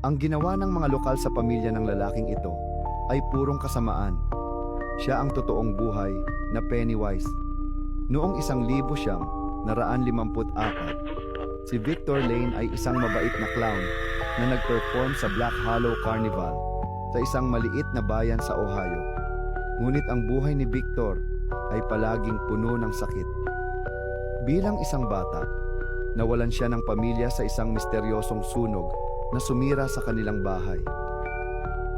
Ang ginawa ng mga lokal sa pamilya ng lalaking ito ay purong kasamaan. Siya ang totoong buhay na Pennywise. Noong 1954, si Victor Lane ay isang mabait na clown na nag-perform sa Black Hollow Carnival sa isang maliit na bayan sa Ohio. Ngunit ang buhay ni Victor ay palaging puno ng sakit. Bilang isang bata, nawalan siya ng pamilya sa isang misteryosong sunog na sumira sa kanilang bahay.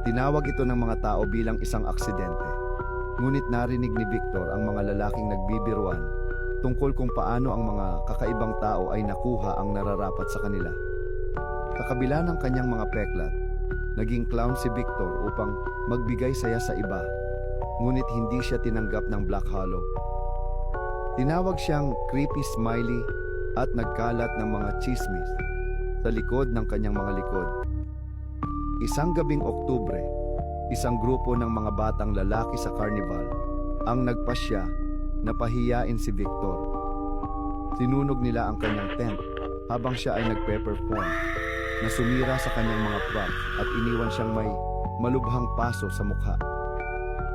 Tinawag ito ng mga tao bilang isang aksidente. Ngunit narinig ni Victor ang mga lalaking nagbibiruan tungkol kung paano ang mga kakaibang tao ay nakuha ang nararapat sa kanila. Sa kabila ng kanyang mga peklat, naging clown si Victor upang magbigay saya sa iba. Ngunit hindi siya tinanggap ng Black Hollow. Tinawag siyang Creepy Smiley at nagkalat ng mga chismis sa likod ng kanyang mga likod. Isang gabing Oktubre, isang grupo ng mga batang lalaki sa carnival ang nagpasya na pahiyain si Victor. Sinunog nila ang kanyang tent habang siya ay nagpe-perform, na sumira sa kanyang mga props at iniwan siyang may malubhang paso sa mukha.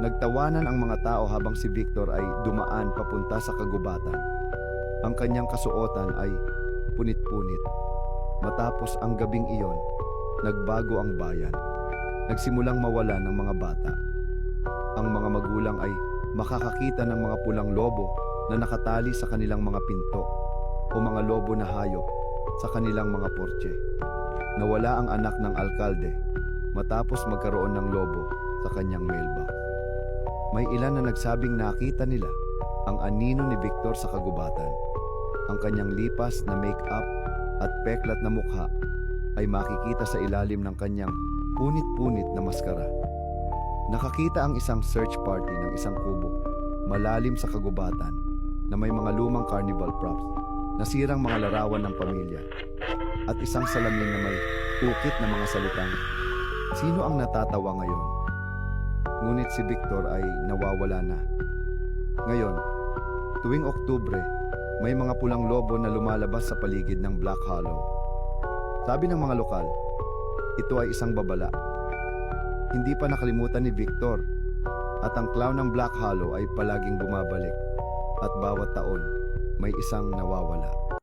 Nagtawanan ang mga tao habang si Victor ay dumaan papunta sa kagubatan. Ang kanyang kasuotan ay punit-punit. Matapos ang gabing iyon, nagbago ang bayan. Nagsimulang mawala ng mga bata. Ang mga magulang ay makakakita ng mga pulang lobo na nakatali sa kanilang mga pinto o mga lobo na hayop sa kanilang mga porche. Nawala ang anak ng alkalde matapos magkaroon ng lobo sa kanyang mailbox. May ilan na nagsabing nakita nila ang anino ni Victor sa kagubatan. Ang kanyang lipas na make-up at peklat na mukha ay makikita sa ilalim ng kanyang punit-punit na maskara. Nakakita ang isang search party ng isang kubo malalim sa kagubatan na may mga lumang carnival props, nasirang mga larawan ng pamilya, at isang salamin na may ukit na mga salitang, "Sino ang natatawa ngayon?" Ngunit si Victor ay nawawala na. Ngayon, tuwing Oktubre, may mga pulang lobo na lumalabas sa paligid ng Black Hollow. Sabi ng mga lokal, ito ay isang babala. Hindi pa nakalimutan ni Victor, at ang clown ng Black Hollow ay palaging bumabalik, at bawat taon may isang nawawala.